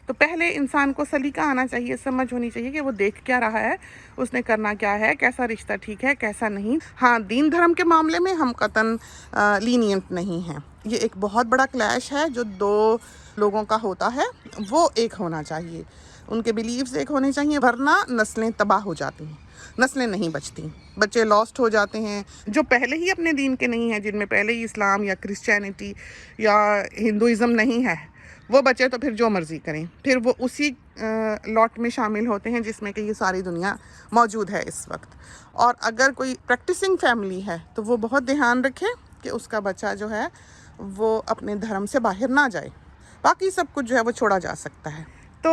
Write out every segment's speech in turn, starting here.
तो पहले इंसान को सलीका आना चाहिए, समझ होनी चाहिए कि वो देख क्या रहा है, उसने करना क्या है, कैसा रिश्ता ठीक है कैसा नहीं। हाँ, दीन धर्म के मामले में हम कतन लीनियंट नहीं हैं। ये एक बहुत बड़ा क्लैश है जो दो लोगों का होता है, वो एक होना चाहिए, उनके बिलीव्स एक होने चाहिए, वरना नस्लें तबाह हो जाती हैं, नस्लें नहीं बचती, बच्चे लॉस्ट हो जाते हैं जो पहले ही अपने दीन के नहीं हैं, जिनमें पहले ही इस्लाम या क्रिश्चियनिटी या हिंदुइज़्म नहीं है, वो बच्चे तो फिर जो मर्ज़ी करें, फिर वो उसी लॉट में शामिल होते हैं जिसमें कि ये सारी दुनिया मौजूद है इस वक्त। और अगर कोई प्रैक्टिसिंग फैमिली है तो वो बहुत ध्यान रखे कि उसका बच्चा जो है वो अपने धर्म से बाहर ना जाए, बाकी सब कुछ जो है वो छोड़ा जा सकता है। तो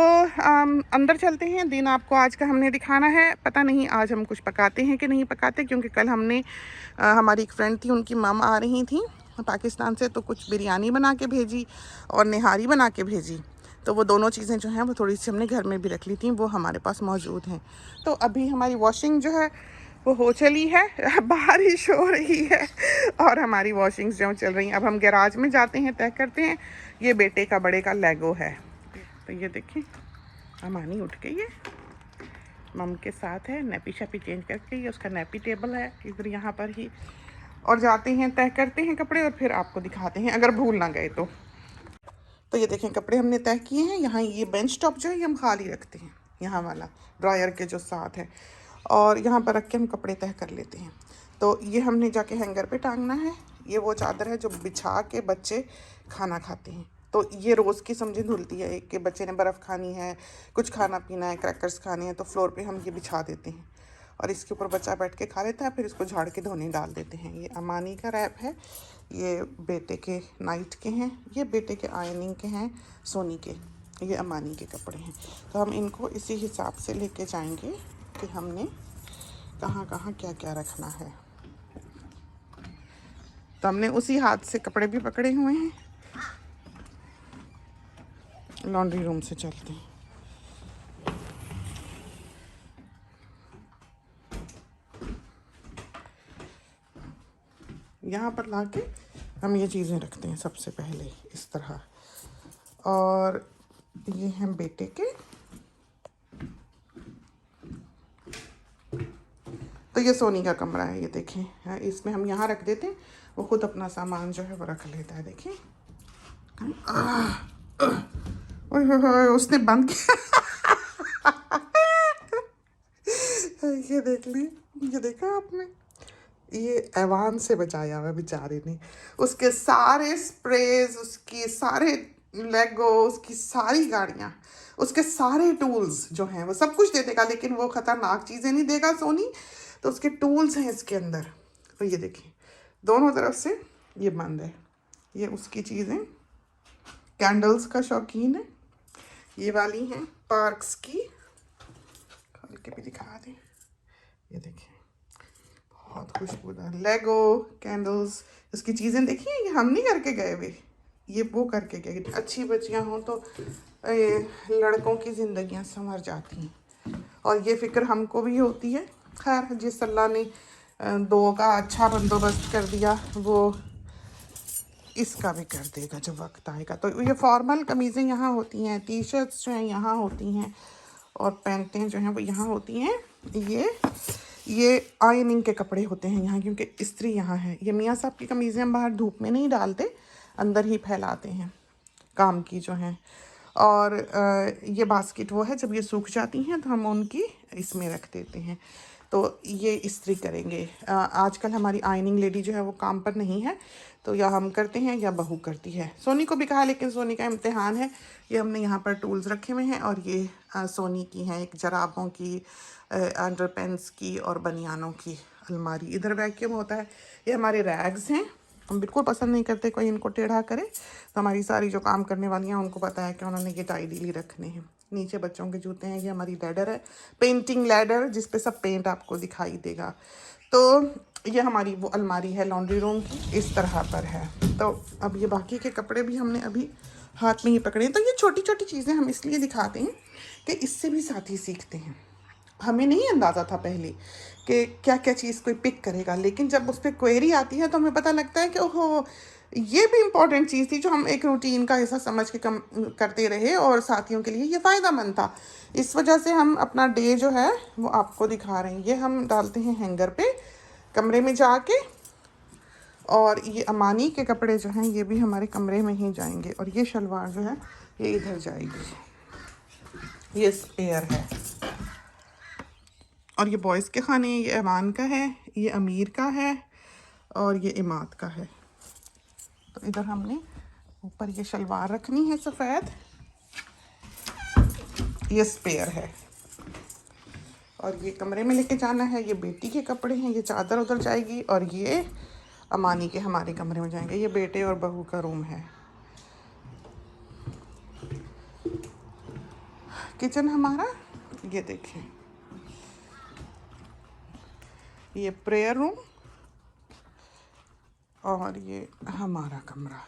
अंदर चलते हैं। दिन आपको आज का हमने दिखाना है, पता नहीं आज हम कुछ पकाते हैं कि नहीं पकाते, क्योंकि कल हमने हमारी एक फ्रेंड थी, उनकी मम आ रही थी पाकिस्तान से, तो कुछ बिरयानी बना के भेजी और निहारी बना के भेजी, तो वो दोनों चीज़ें जो हैं वो थोड़ी सी हमने घर में भी रख ली थी, वो हमारे पास मौजूद हैं। तो अभी हमारी वॉशिंग जो है वो हो चली है, बारिश हो रही है और हमारी वॉशिंग्स जो चल रही हैं। अब हम गैराज में जाते हैं, तय करते हैं। ये बेटे का बड़े का लेगो है, तो ये देखिए अमानी उठ गई है, मम के साथ है, नैपी शैपी चेंज करके, ये उसका नैपी टेबल है इधर यहाँ पर ही। और जाते हैं, तय करते हैं कपड़े और फिर आपको दिखाते हैं अगर भूल ना गए तो ये देखें कपड़े हमने तय किए हैं। यहाँ ये बेंच टॉप जो है ये हम खाली रखते हैं, यहाँ वाला ड्रायर के जो साथ है, और यहाँ पर रख के हम कपड़े तय कर लेते हैं। तो ये हमने जाके हैंगर पे टांगना है। ये वो चादर है जो बिछा के बच्चे खाना खाते हैं, तो ये रोज़ की समझे धुलती है कि बच्चे ने बर्फ़ खानी है, कुछ खाना पीना है, क्रैकर्स खाने हैं, तो फ्लोर पे हम ये बिछा देते हैं और इसके ऊपर बच्चा बैठ के खा लेता है, फिर इसको झाड़ के धोने डाल देते हैं। ये अमानी का रैप है, ये बेटे के नाइट के हैं, ये बेटे के आयनिंग के हैं, सोनी के, ये अमानी के कपड़े हैं। तो हम इनको इसी हिसाब से लेके जाएंगे कि हमने कहाँ कहाँ क्या क्या रखना है। तो हमने उसी हाथ से कपड़े भी पकड़े हुए हैं। लॉन्ड्री रूम से चलते हैं। यहाँ पर लाके हम ये चीज़ें रखते हैं सबसे पहले इस तरह, और ये हैं बेटे के। तो ये सोनी का कमरा है, ये देखें, है, इसमें हम यहाँ रख देते हैं, वो खुद अपना सामान जो है वो रख लेता है। देखें, ओए उसने बंद किया। ये देख ली, ये देखा आपने, ये ऐवान से बचाया हुआ बेचारे ने। उसके सारे स्प्रेज, उसकी सारे लेगो, उसकी सारी गाड़ियाँ, उसके सारे टूल्स जो हैं वो सब कुछ दे देगा, लेकिन वो ख़तरनाक चीज़ें नहीं देगा सोनी। तो उसके टूल्स हैं इसके अंदर। तो ये देखिए दोनों तरफ से ये बंद है। ये उसकी चीज़ें, कैंडल्स का शौकीन है, ये वाली हैं पार्क्स की, खोल के भी दिखा दें। ये देखिए बहुत खुशबूदार लेगो कैंडल्स, इसकी चीज़ें देखिए, ये हम नहीं करके गए हुए, ये वो करके गए। अच्छी बच्चियाँ हों तो लड़कों की ज़िंदगियाँ संवर जाती हैं, और ये फ़िक्र हमको भी होती है। खैर जिस अल्लाह ने दो का अच्छा बंदोबस्त कर दिया वो इसका भी कर देगा जब वक्त आएगा। तो ये फॉर्मल कमीज़ें यहाँ होती हैं, टी शर्ट्स जो हैं यहाँ होती हैं, और पैंटें जो हैं वो यहाँ होती हैं। ये आयनिंग के कपड़े होते हैं यहाँ, क्योंकि इस्त्री यहाँ है। ये मियाँ साहब की कमीज़ें हम बाहर धूप में नहीं डालते, अंदर ही फैलाते हैं काम की जो हैं। और ये बास्केट वो है, जब ये सूख जाती हैं तो हम उनकी इसमें रख देते हैं, तो ये इस्त्री करेंगे। आजकल हमारी आयनिंग लेडी जो है वो काम पर नहीं है, तो या हम करते हैं या बहू करती है। सोनी को भी कहा, लेकिन सोनी का इम्तिहान है। ये हमने यहाँ पर टूल्स रखे हुए हैं, और ये सोनी की हैं, एक जराबों की, अंडर पेंस की और बनियानों की अलमारी। इधर वैक्यूम होता है। ये हमारे रैग्स हैं, हम बिल्कुल पसंद नहीं करते कोई इनको टेढ़ा करे, तो हमारी सारी जो काम करने वाली हैं उनको पता है कि उन्होंने ये टाइडीली रखने हैं। नीचे बच्चों के जूते हैं। ये हमारी लैडर है, पेंटिंग लैडर, जिस पे सब पेंट आपको दिखाई देगा। तो ये हमारी वो अलमारी है लॉन्ड्री रूम की, इस तरह पर है। तो अब ये बाकी के कपड़े भी हमने अभी हाथ में ही पकड़े हैं। तो ये छोटी छोटी चीज़ें हम इसलिए दिखाते हैं कि इससे भी साथी सीखते हैं। हमें नहीं अंदाज़ा था पहले कि क्या क्या चीज़ कोई पिक करेगा, लेकिन जब उस पर क्वेरी आती है तो हमें पता लगता है कि ओहो ये भी इम्पोर्टेंट चीज़ थी जो हम एक रूटीन का हिस्सा समझ के कम करते रहे, और साथियों के लिए ये फ़ायदेमंद था। इस वजह से हम अपना डे जो है वो आपको दिखा रहे हैं। ये हम डालते हैं हैंगर पे कमरे में जाके, और ये अमानी के कपड़े जो हैं ये भी हमारे कमरे में ही जाएंगे, और ये शलवार जो है ये इधर जाएगी। ये स्पेयर है, और ये बॉयज़ के खाने, ये ऐवान का है, ये अमीर का है, और ये इमाद का है। तो इधर हमने ऊपर ये शलवार रखनी है सफ़ेद, ये स्पेयर है, और ये कमरे में लेके जाना है। ये बेटी के कपड़े हैं, ये चादर उधर जाएगी, और ये अमानी के हमारे कमरे में जाएंगे। ये बेटे और बहू का रूम है। किचन हमारा ये देखें, ये प्रेयर रूम, और ये हमारा कमरा।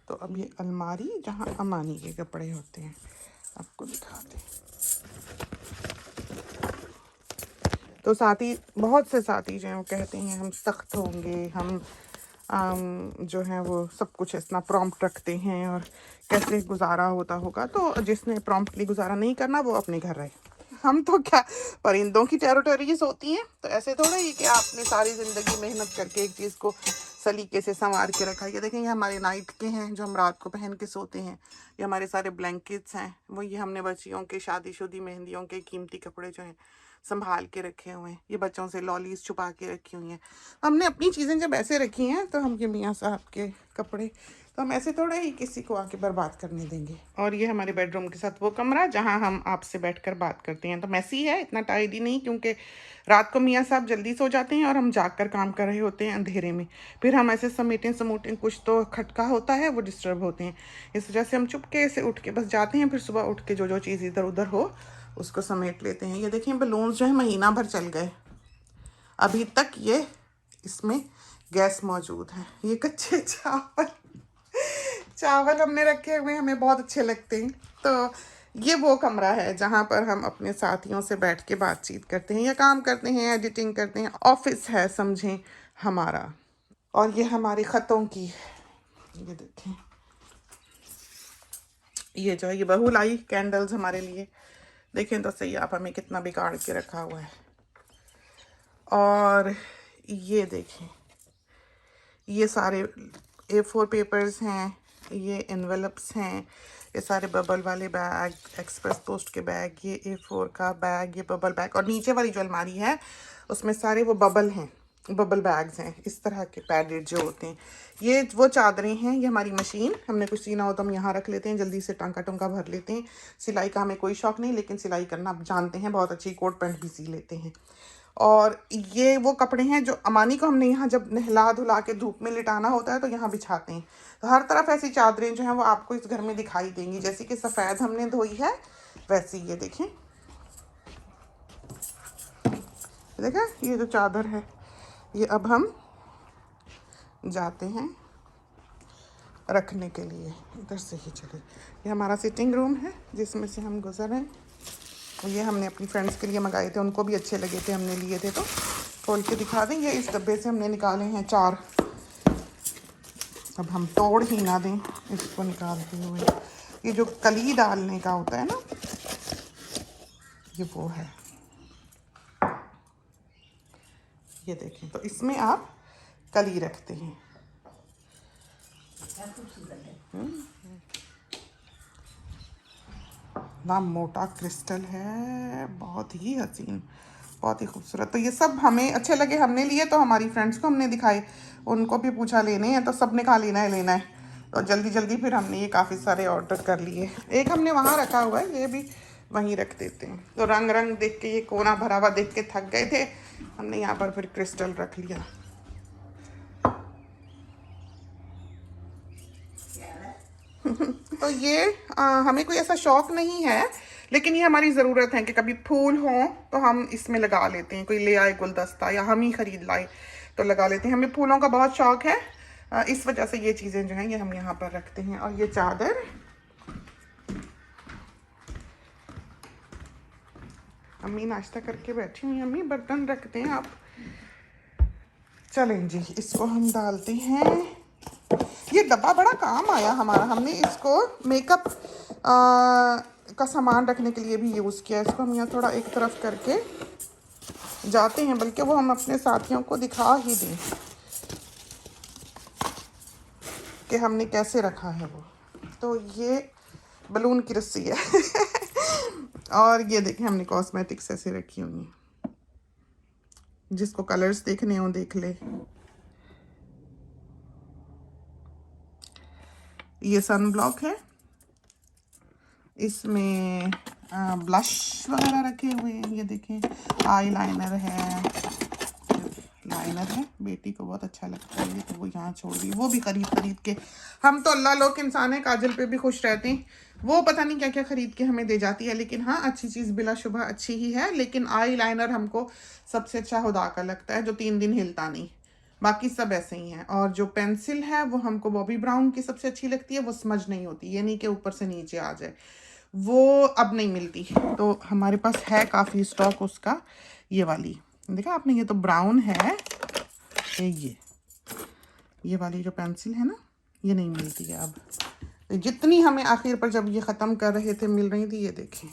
तो अब ये अलमारी जहाँ अमानी के कपड़े होते हैं, आपको दिखाते हैं। तो साथी, बहुत से साथी जो हैं वो कहते हैं हम सख्त होंगे, हम जो है वो सब कुछ इतना प्रॉम्प्ट रखते हैं, और कैसे गुजारा होता होगा। तो जिसने प्रॉम्प्टली गुजारा नहीं करना वो अपने घर रहे। हम तो क्या, परिंदों की टेरिटरीज होती हैं, तो ऐसे थोड़ा ही कि आपने सारी ज़िंदगी मेहनत करके एक चीज़ को सलीके से संवार के रखा। ये देखें, ये हमारे नाइट के हैं जो हम रात को पहन के सोते हैं। ये हमारे सारे ब्लैंकेट्स हैं, वो ये हमने बच्चियों के शादीशुदी मेहंदियों के कीमती कपड़े जो हैं संभाल के रखे हुए हैं। ये बच्चों से लॉलीज छुपा के रखी हुई हैं। हमने अपनी चीज़ें जब ऐसे रखी हैं, तो हम ये मियाँ साहब के कपड़े तो हम ऐसे थोड़े ही किसी को आके बर्बाद करने देंगे। और ये हमारे बेडरूम के साथ वो कमरा जहाँ हम आपसे बैठकर बात करते हैं। तो मैसी है, इतना टाइडी नहीं, क्योंकि रात को मियाँ साहब जल्दी सो जाते हैं और हम जाकर काम कर रहे होते हैं अंधेरे में। फिर हम ऐसे समेटें कुछ तो खटका होता है, वो डिस्टर्ब होते हैं। इस वजह से हम चुपके से उठ के बस जाते हैं, फिर सुबह उठ के जो चीज़ इधर उधर हो उसको समेट लेते हैं। ये देखें, बलून्स जो है महीना भर चल गए, अभी तक ये इसमें गैस मौजूद है। ये कच्चे चावल हमने रखे हुए, हमें बहुत अच्छे लगते हैं। तो ये वो कमरा है जहाँ पर हम अपने साथियों से बैठ के बातचीत करते हैं, या काम करते हैं, एडिटिंग करते हैं। ऑफिस है समझें हमारा। और ये हमारी ख़तों की, ये देखें, ये जो है ये बहू लाई कैंडल्स हमारे लिए। देखें तो सही आप, हमें कितना बिगाड़ के रखा हुआ है। और ये देखें, ये सारे A4 पेपर्स हैं, ये एनवेलप्स हैं, ये सारे बबल वाले बैग, एक्सप्रेस पोस्ट के बैग, ये A4 का बैग, ये बबल बैग। और नीचे वाली जो अलमारी है उसमें सारे वो बबल हैं, बबल बैग्स हैं, इस तरह के पैडेड जो होते हैं। ये वो चादरें हैं, ये हमारी मशीन, हमने कुछ सीना हो तो हम यहाँ रख लेते हैं, जल्दी से टांका टुंका भर लेते हैं। सिलाई का हमें कोई शौक़ नहीं, लेकिन सिलाई करना आप जानते हैं, बहुत अच्छी कोट पैंट भी सी लेते हैं। और ये वो कपड़े हैं जो अमानी को हमने यहाँ जब नहला धुला के धूप में लिटाना होता है तो यहाँ बिछाते हैं। तो हर तरफ ऐसी चादरें जो हैं वो आपको इस घर में दिखाई देंगी। जैसे कि सफ़ेद हमने धोई है, वैसी ये देखें, देखा ये जो चादर है, ये अब हम जाते हैं रखने के लिए। इधर से ही चले, ये हमारा सिटिंग रूम है जिसमें से हम गुजर रहे हैं। ये हमने अपनी फ्रेंड्स के लिए मंगाए थे, उनको भी अच्छे लगे थे, हमने लिए थे। तो खोल के दिखा दें, ये इस डब्बे से हमने निकाले हैं 4। अब हम तोड़ ही ना दें इसको निकालते हुए। ये जो कली डालने का होता है ना, ये वो है, ये देखें। तो इसमें आप कली रखते हैं। ना मोटा क्रिस्टल है, बहुत ही हसीन, बहुत ही खूबसूरत। तो ये सब हमें अच्छे लगे, हमने लिए, तो हमारी फ्रेंड्स को हमने दिखाए, उनको भी पूछा लेने हैं, तो सब ने कहा लेना है। तो जल्दी जल्दी फिर हमने ये काफ़ी सारे ऑर्डर कर लिए। एक हमने वहाँ रखा हुआ है, ये भी वहीं रख देते हैं। तो रंग रंग देख के, ये कोना भरा हुआ देख के थक गए थे, हमने यहाँ पर फिर क्रिस्टल रख लिया। तो ये हमें कोई ऐसा शौक़ नहीं है, लेकिन ये हमारी ज़रूरत है कि कभी फूल हों तो हम इसमें लगा लेते हैं। कोई ले आए गुलदस्ता या हम ही ख़रीद लाए तो लगा लेते हैं। हमें फूलों का बहुत शौक़ है, इस वजह से ये चीज़ें जो हैं ये हम यहाँ पर रखते हैं। और ये चादर, अम्मी नाश्ता करके बैठी हुई, अम्मी बर्तन रखते हैं आप। चलें जी, इसको हम डालते हैं। ये डब्बा बड़ा काम आया हमारा, हमने इसको मेकअप का सामान रखने के लिए भी यूज़ किया। इसको हम यहाँ थोड़ा एक तरफ करके जाते हैं, बल्कि वो हम अपने साथियों को दिखा ही दें कि हमने कैसे रखा है वो। तो ये बलून की रस्सी है और ये देखें हमने कॉस्मेटिक्स ऐसे रखी हुई हैं, जिसको कलर्स देखने हो देख ले। ये सन ब्लॉक है, इसमें ब्लश वगैरह रखे हुए हैं। ये देखें आई लाइनर है, लाइनर है, बेटी को बहुत अच्छा लगता है ये, तो वो यहाँ छोड़ दी, वो भी खरीद खरीद के। हम तो अल्लाह लोग इंसान है, काजल पे भी खुश रहते हैं, वो पता नहीं क्या क्या खरीद के हमें दे जाती है। लेकिन हाँ, अच्छी चीज़ बिलाशुबह अच्छी ही है। लेकिन आई लाइनर हमको सबसे अच्छा हुदा का लगता है, जो 3 दिन हिलता नहीं, बाकी सब ऐसे ही हैं। और जो पेंसिल है वो हमको बॉबी ब्राउन की सबसे अच्छी लगती है, वो समझ नहीं होती, ये नहीं कि ऊपर से नीचे आ जाए, वो अब नहीं मिलती। तो हमारे पास है काफ़ी स्टॉक उसका। ये वाली देखा आपने, ये तो ब्राउन है। ये वाली जो पेंसिल है ना, ये नहीं मिलती है अब। जितनी हमें आखिर पर जब ये ख़त्म कर रहे थे मिल रही थी। ये देखें,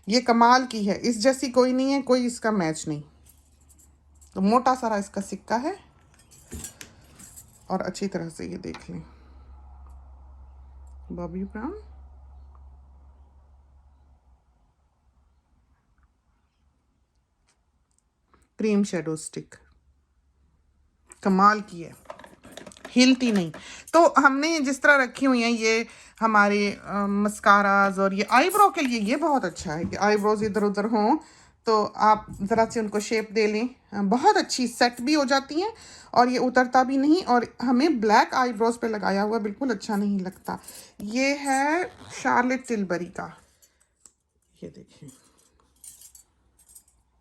ये कमाल की है, इस जैसी कोई नहीं है, कोई इसका मैच नहीं। तो मोटा सारा इसका सिक्का है और अच्छी तरह से ये देख लें, Bobby brown. Cream shadow stick कमाल की है, हिलती नहीं। तो हमने जिस तरह रखी हुई हैं ये हमारे मस्काराज और ये आईब्रो के लिए ये बहुत अच्छा है कि आईब्रोज इधर उधर हों तो आप ज़रा से उनको शेप दे लें, बहुत अच्छी सेट भी हो जाती हैं और ये उतरता भी नहीं। और हमें ब्लैक आईब्रोज पे लगाया हुआ बिल्कुल अच्छा नहीं लगता। ये है शार्लेट टिलबरी का, ये देखिए,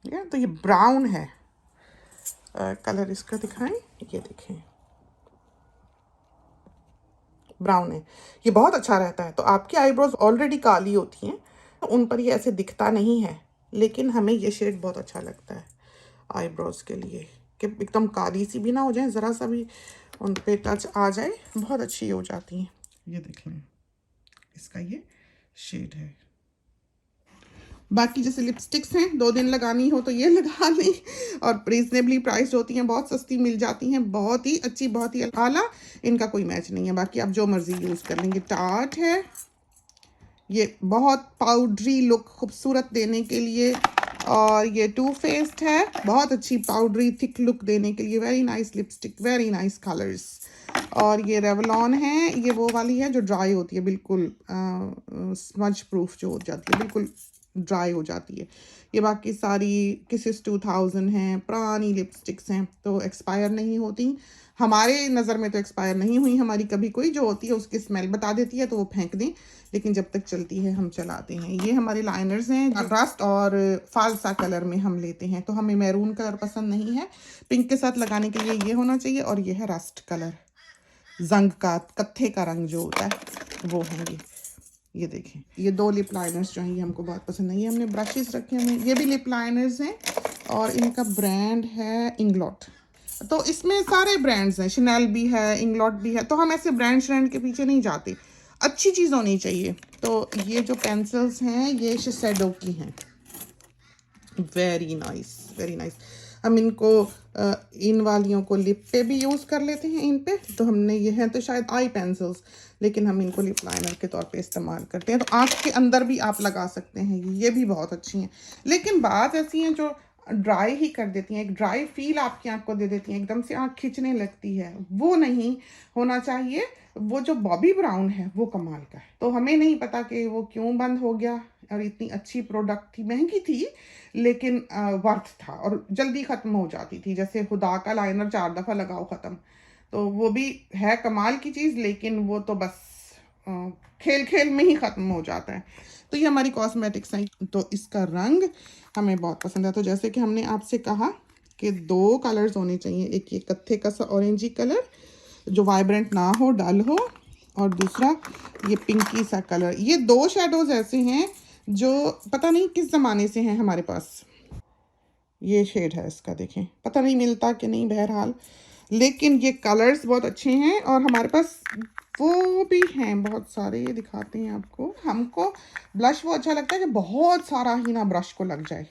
ये तो ये ब्राउन है। कलर इसका दिखाएं, ये देखें ब्राउन है, ये बहुत अच्छा रहता है। तो आपकी आईब्रोज ऑलरेडी काली होती हैं तो उन पर ये ऐसे दिखता नहीं है, लेकिन हमें ये शेड बहुत अच्छा लगता है आईब्रोज के लिए कि एकदम काली सी भी ना हो जाए, ज़रा सा भी उन पे टच आ जाए, बहुत अच्छी हो जाती हैं। ये देख लें, इसका ये शेड है। बाकी जैसे लिपस्टिक्स हैं, 2 दिन लगानी हो तो ये लगा लें और रीजनेबली प्राइस होती हैं, बहुत सस्ती मिल जाती हैं, बहुत ही अच्छी, बहुत ही आला, इनका कोई मैच नहीं है। बाकी आप जो मर्जी यूज़ कर लेंगे। टार्ट है, ये बहुत पाउडरी लुक खूबसूरत देने के लिए। और ये टू फेस्ड है, बहुत अच्छी पाउडरी थिक लुक देने के लिए, very nice lipstick, very nice colours. और ये रेवलॉन है, ये वो वाली है जो ड्राई होती है बिल्कुल, स्मज प्रूफ जो हो जाती है, बिल्कुल ड्राई हो जाती है। ये बाकी सारी किसिस 2000 हैं, पुरानी लिपस्टिक्स हैं, तो एक्सपायर नहीं होती। हमारे नज़र में तो एक्सपायर नहीं हुई हमारी कभी कोई, जो होती है उसकी स्मेल बता देती है तो वो फेंक दें, लेकिन जब तक चलती है हम चलाते हैं। ये हमारे लाइनर्स हैं, रस्ट और फालसा कलर में हम लेते हैं, तो हमें मैरून कलर पसंद नहीं है, पिंक के साथ लगाने के लिए ये होना चाहिए। और ये है रस्ट कलर, जंग का कत्थे का रंग जो होता है वो है ये देखें। ये 2 लिप लाइनर्स जो हैं ये हमको बहुत पसंद है। ये हमने ब्रशेस रखे हुए हैं, ये भी लिप लाइनर्स हैं और इनका ब्रांड है इंग्लॉट। तो इसमें सारे ब्रांड्स हैं, शनेल भी है, इंग्लॉट भी है, तो हम ऐसे ब्रांड श्रैंड के पीछे नहीं जाते, अच्छी चीज़ होनी चाहिए। तो ये जो पेंसिल्स हैं ये शिसेडो की हैं, वेरी नाइस, वेरी नाइस। हम इनको इन वालियों को लिप पे भी यूज़ कर लेते हैं, इन पे तो हमने ये हैं तो शायद आई पेंसिल्स, लेकिन हम इनको लिप लाइनर के तौर पे इस्तेमाल करते हैं। तो आँख के अंदर भी आप लगा सकते हैं, ये भी बहुत अच्छी हैं। लेकिन बात ऐसी हैं जो ड्राई ही कर देती हैं, एक ड्राई फील आपकी आँख को दे देती हैं, एकदम से आँख खींचने लगती है, वो नहीं होना चाहिए। वो जो बॉबी ब्राउन है वो कमाल का है। तो हमें नहीं पता कि वो क्यों बंद हो गया, और इतनी अच्छी प्रोडक्ट थी, महंगी थी लेकिन वर्थ था और जल्दी ख़त्म हो जाती थी। जैसे हुदा का लाइनर 4 दफ़ा लगाओ ख़त्म, तो वो भी है कमाल की चीज़, लेकिन वो तो बस खेल खेल में ही ख़त्म हो जाता है। तो ये हमारी कॉस्मेटिक्स हैं। तो इसका रंग हमें बहुत पसंद है। तो जैसे कि हमने आपसे कहा कि 2 कलर्स होने चाहिए, एक ये कत्थे का सा ऑरेंजी कलर जो वाइब्रेंट ना हो, डल हो, और दूसरा ये पिंकी सा कलर। ये 2 शेडोज़ ऐसे हैं जो पता नहीं किस ज़माने से हैं हमारे पास। ये शेड है इसका, देखें, पता नहीं मिलता कि नहीं, बहरहाल लेकिन ये कलर्स बहुत अच्छे हैं और हमारे पास वो भी हैं बहुत सारे, ये दिखाते हैं आपको। हमको ब्लश वो अच्छा लगता है कि बहुत सारा ही ना ब्रश को लग जाए।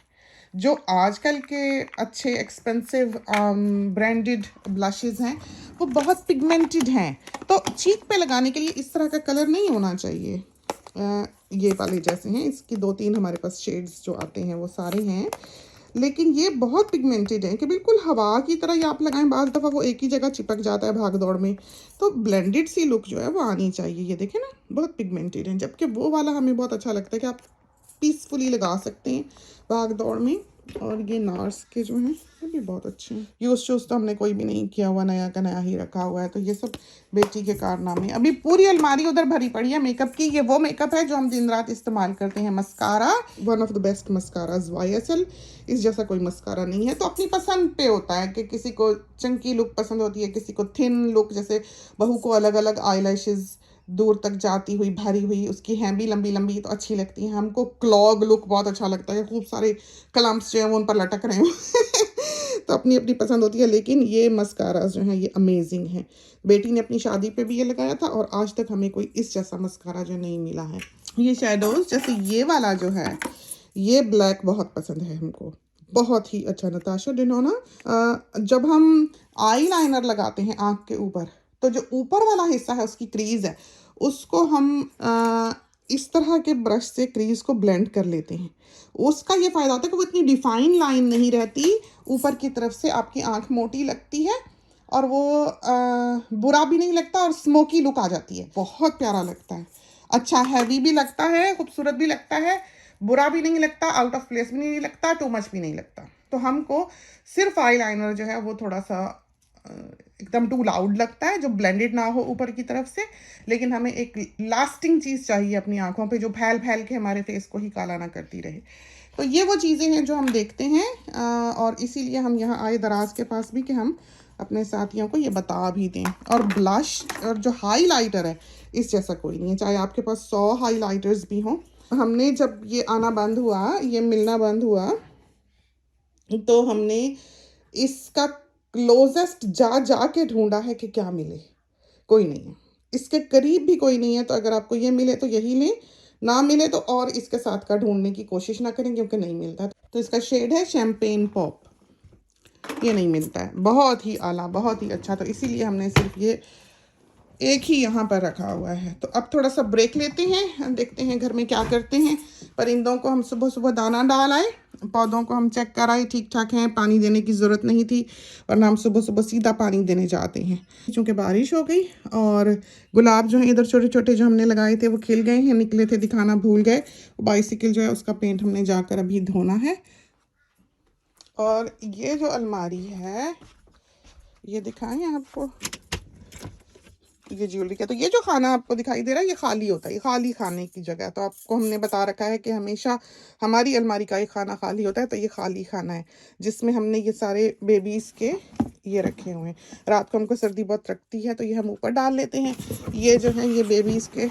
जो आजकल के अच्छे एक्सपेंसिव ब्रांडेड ब्लशेस हैं वो बहुत पिगमेंटेड हैं, तो चीक पे लगाने के लिए इस तरह का कलर नहीं होना चाहिए। ये वाले जैसे हैं, इसकी 2-3 हमारे पास शेड्स जो आते हैं वो सारे हैं, लेकिन ये बहुत पिगमेंटेड है कि बिल्कुल हवा की तरह ही आप लगाएं, बाज़ दफ़ा वो एक ही जगह चिपक जाता है भाग दौड़ में, तो ब्लेंडेड सी लुक जो है वो आनी चाहिए। ये देखें ना, बहुत पिगमेंटेड है, जबकि वो वाला हमें बहुत अच्छा लगता है कि आप पीसफुली लगा सकते हैं भाग दौड़ में। और ये नार्स के जो हैं ये भी बहुत अच्छे हैं। यूज़ शूज़ तो हमने कोई भी नहीं किया हुआ, नया का नया ही रखा हुआ है। तो ये सब बेटी के कारनामे। अभी पूरी अलमारी उधर भरी पड़ी है मेकअप की। ये वो मेकअप है जो हम दिन रात इस्तेमाल करते हैं। Mascara, one of the best mascaras YSL, इस जैसा कोई मस्कारा नहीं है। तो अपनी पसंद पे होता है कि किसी को चंकी लुक पसंद होती है, किसी को थिन लुक, जैसे बहू को अलग अलग आई लैशेज़ दूर तक जाती हुई भरी हुई उसकी हैं भी लंबी लंबी तो अच्छी लगती हैं। हमको क्लॉग लुक बहुत अच्छा लगता है, खूब सारे क्लम्प्स जो हैं वो उन पर लटक रहे हैं तो अपनी अपनी पसंद होती है। लेकिन ये मस्कारा जो हैं ये अमेजिंग हैं। बेटी ने अपनी शादी पे भी ये लगाया था और आज तक हमें कोई इस जैसा मस्कारा जो नहीं मिला है। ये शेडोज जैसे ये वाला जो है, ये ब्लैक बहुत पसंद है हमको, बहुत ही अच्छा। नताशा डेनोना, जब हम आई लाइनर लगाते हैं आँख के ऊपर, तो जो ऊपर वाला हिस्सा है उसकी क्रीज है, उसको हम इस तरह के ब्रश से क्रीज को ब्लेंड कर लेते हैं। उसका ये फ़ायदा होता है कि वो इतनी डिफाइन लाइन नहीं रहती, ऊपर की तरफ से आपकी आँख मोटी लगती है और वो बुरा भी नहीं लगता और स्मोकी लुक आ जाती है। बहुत प्यारा लगता है, अच्छा हैवी भी लगता है, खूबसूरत भी लगता है, बुरा भी नहीं लगता, आउट ऑफ प्लेस भी नहीं लगता, टू मच भी नहीं लगता। तो हमको सिर्फ आई लाइनर जो है वो थोड़ा सा एकदम टू लाउड लगता है, जो ब्लेंडेड ना हो ऊपर की तरफ से, लेकिन हमें एक लास्टिंग चीज़ चाहिए अपनी आंखों पे जो फैल फैल के हमारे फेस को ही काला ना करती रहे। तो ये वो चीज़ें हैं जो हम देखते हैं और इसीलिए हम यहाँ आए दराज के पास भी कि हम अपने साथियों को ये बता भी दें। और ब्लश और जो हाईलाइटर है इस जैसा कोई नहीं है, चाहे आपके पास 100 हाईलाइटर्स भी हों। हमने जब ये आना बंद हुआ, ये मिलना बंद हुआ, तो हमने इसका क्लोजेस्ट जा जा के ढूंढा है कि क्या मिले, कोई नहीं है, इसके करीब भी कोई नहीं है। तो अगर आपको ये मिले तो यही लें, ना मिले तो और इसके साथ का ढूंढने की कोशिश ना करें क्योंकि नहीं मिलता। तो इसका शेड है शैम्पेन पॉप, ये नहीं मिलता है, बहुत ही आला, बहुत ही अच्छा। तो इसीलिए हमने सिर्फ ये एक ही यहाँ पर रखा हुआ है। तो अब थोड़ा सा ब्रेक लेते हैं, देखते हैं घर में क्या करते हैं। परिंदों को हम सुबह सुबह दाना डाल आए, पौधों को हम चेक कराए ठीक ठाक हैं, पानी देने की ज़रूरत नहीं थी, वरना हम सुबह सुबह सीधा पानी देने जाते हैं। चूँकि बारिश हो गई और गुलाब जो है इधर छोटे छोटे जो हमने लगाए थे वो खिल गए हैं, निकले थे दिखाना भूल गए। बाइसिकल जो है उसका पेंट हमने जाकर अभी धोना है। और ये जो अलमारी है ये दिखाएं आपको, ये ज्वेलरी का। तो ये जो खाना आपको दिखाई दे रहा है ये खाली होता है, ये खाली खाने की जगह। तो आपको हमने बता रखा है कि हमेशा हमारी अलमारी का ये खाना खाली होता है, तो ये खाली खाना है जिसमें हमने ये सारे बेबीज़ के ये रखे हुए हैं। रात को हमको सर्दी बहुत लगती है तो ये हम ऊपर डाल लेते हैं। ये जो है ये बेबीज़ के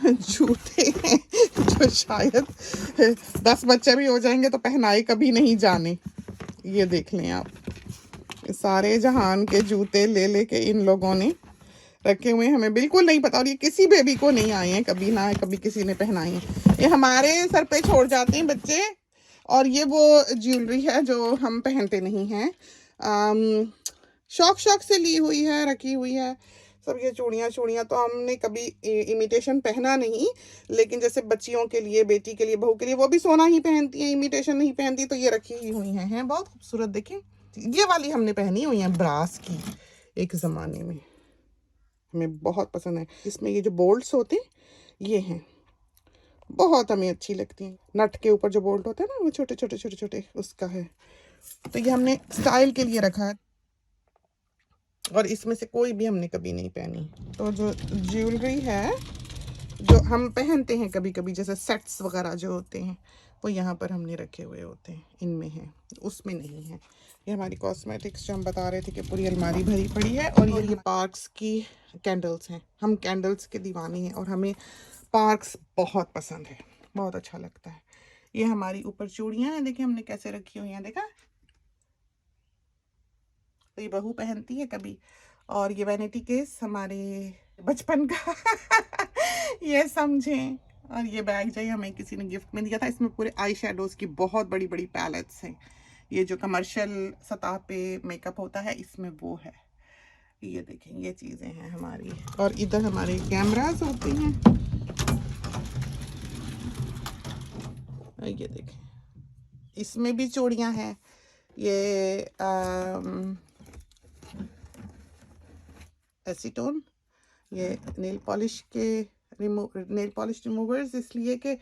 जूते हैं जो शायद 10 बच्चे भी हो जाएंगे तो पहनाए कभी नहीं जाने। ये देख लें आप, सारे जहान के जूते ले लेके इन लोगों ने रखे हुए हैं, हमें बिल्कुल नहीं पता। और ये किसी बेबी को नहीं आए हैं कभी, ना कभी किसी ने पहनाए हैं, ये हमारे सर पे छोड़ जाते हैं बच्चे। और ये वो ज्वेलरी है जो हम पहनते नहीं हैं, शौक शौक से ली हुई है, रखी हुई है सब। ये चूड़ियाँ चूड़ियाँ तो हमने कभी इमिटेशन पहना नहीं, लेकिन जैसे बच्चियों के लिए, बेटी के लिए, बहू के लिए वो भी सोना ही पहनती हैं, इमिटेशन नहीं पहनती, तो ये रखी ही हुई हैं बहुत खूबसूरत। देखें ये वाली हमने पहनी हुई है ब्रास की, एक ज़माने में हमें बहुत पसंद है। इसमें ये जो बोल्ट्स होते हैं ये हैं, बहुत हमें अच्छी लगती हैं। नट के ऊपर जो बोल्ट होते हैं ना वो छोटे छोटे छोटे छोटे, उसका है। तो ये हमने स्टाइल के लिए रखा है और इसमें से कोई भी हमने कभी नहीं पहनी। तो जो ज्वेलरी है जो हम पहनते हैं कभी कभी, जैसे सेट्स वगैरह जो होते हैं वो यहाँ पर हमने रखे हुए होते हैं, इनमें हैं, उसमें नहीं है। ये हमारी कॉस्मेटिक्स जो हम बता रहे थे कि पूरी अलमारी भरी पड़ी है। और ये पार्क्स की कैंडल्स हैं, हम कैंडल्स के दीवाने हैं और हमें पार्क्स बहुत पसंद है, बहुत अच्छा लगता है। ये हमारी ऊपर चूड़ियाँ हैं, देखिए हमने कैसे रखी हुई हैं, देखा तो ये बहू पहनती है कभी। और ये वैनिटी केस हमारे बचपन का ये समझें। और ये बैग जो हमें किसी ने गिफ्ट में दिया था, इसमें पूरे आई शेडोज़ की बहुत बड़ी बड़ी पैलेट्स हैं। ये जो कमर्शियल सतह पे मेकअप होता है इसमें वो है। ये देखें, ये चीज़ें हैं हमारी। और इधर हमारे कैमरास होते हैं। ये देखें, इसमें भी चूड़ियाँ हैं। ये एसीटोन, ये नेल पॉलिश रिमूवर्स, इसलिए कि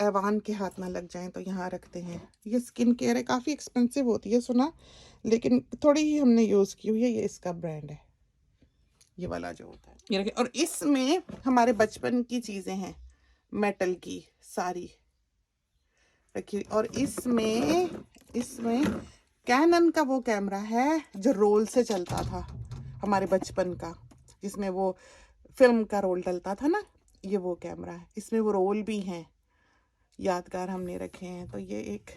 ऐवान के हाथ ना लग जाएं तो यहाँ रखते हैं। ये स्किन केयर है, काफ़ी एक्सपेंसिव होती है सुना, लेकिन थोड़ी ही हमने यूज़ की हुई है। ये इसका ब्रांड है, ये वाला जो होता है, ये रखें। और इसमें हमारे बचपन की चीज़ें हैं, मेटल की सारी रखिए। और इसमें कैनन का वो कैमरा है जो रोल से चलता था हमारे बचपन का, जिसमें वो फिल्म का रोल डलता था ना, ये वो कैमरा है। इसमें वो रोल भी हैं, यादगार हमने रखे हैं। तो ये एक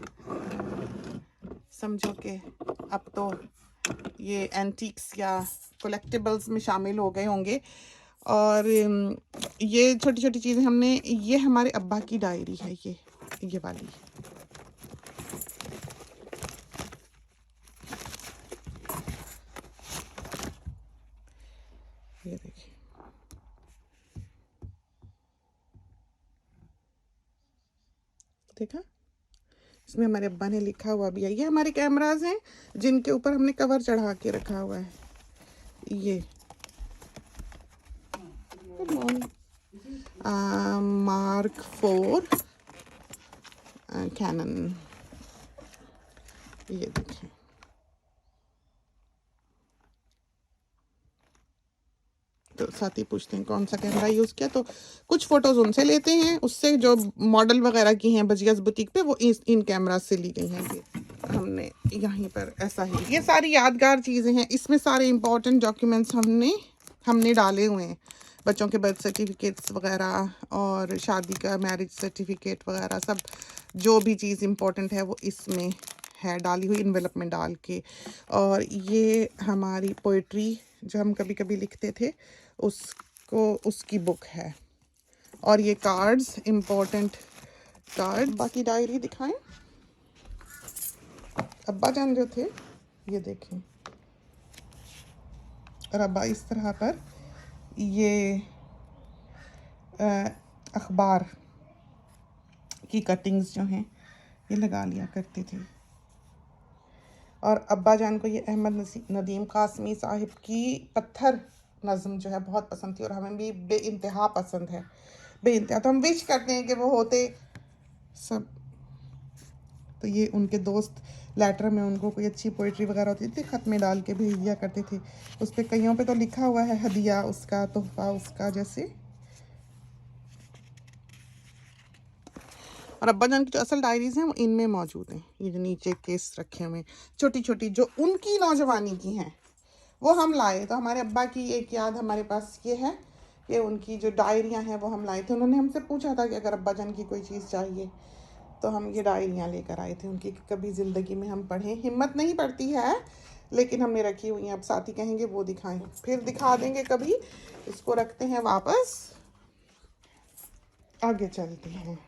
समझो कि अब तो ये एंटीक्स या कलेक्टिबल्स में शामिल हो गए होंगे। और ये छोटी छोटी चीज़ें हमने, ये हमारे अब्बा की डायरी है, ये वाली। ये देखिए, देखा, इसमें हमारे अब्बा ने लिखा हुआ भी है। ये हमारे कैमरास हैं जिनके ऊपर हमने कवर चढ़ा के रखा हुआ है। ये मार्क 4 कैनन, ये देखें। तो साथी पूछते हैं कौन सा कैमरा यूज़ किया, तो कुछ फ़ोटोज़ उनसे लेते हैं, उससे जो मॉडल वगैरह की हैं बजियास बुटीक पे, वो इन कैमरा से ली गई हैं। ये हमने यहीं पर ऐसा ही, ये सारी यादगार चीज़ें हैं। इसमें सारे इम्पोर्टेंट डॉक्यूमेंट्स हमने डाले हुए हैं, बच्चों के बर्थ सर्टिफिकेट्स वगैरह और शादी का मैरिज सर्टिफिकेट वगैरह, सब जो भी चीज़ इम्पोर्टेंट है वो इसमें है डाली हुई, इन्वेलप में डाल के। और ये हमारी पोइट्री जो हम कभी कभी लिखते थे उसकी बुक है। और ये कार्ड्स, इम्पोर्टेंट कार्ड। बाकी डायरी दिखाएं, अब्बा जान जो थे, ये देखें। और अब्बा इस तरह पर ये अखबार की कटिंग्स जो हैं ये लगा लिया करते थे। और अब्बा जान को ये अहमद नदीम कासमी साहिब की पत्थर नज़म जो है बहुत पसंद थी, और हमें भी बेइंतहा पसंद है, बेइंतहा। तो हम विश करते हैं कि वो होते सब। तो ये उनके दोस्त लेटर में उनको कोई अच्छी पोइट्री वगैरह होती थी, ख़त में डाल के भेज दिया करते थे। उस पर कईयों पे तो लिखा हुआ है हदिया उसका, तोहफा उसका, जैसे। और अब्बा जान की जो असल डायरीज़ हैं वो इनमें मौजूद हैं। ये जो नीचे केस रखे हुए छोटी छोटी जो उनकी नौजवानी की हैं वो हम लाए। तो हमारे अब्बा की एक याद हमारे पास ये है कि उनकी जो डायरियाँ हैं वो हम लाए थे। उन्होंने हमसे पूछा था कि अगर अब्बा जान की कोई चीज़ चाहिए तो हम ये डायरियाँ लेकर आए थे उनकी, कभी ज़िंदगी में हम पढ़ें। हिम्मत नहीं पड़ती है, लेकिन हमने रखी हुई हैं। अब साथी कहेंगे वो दिखाएं, फिर दिखा देंगे कभी। इसको रखते हैं वापस, आगे चलते हैं।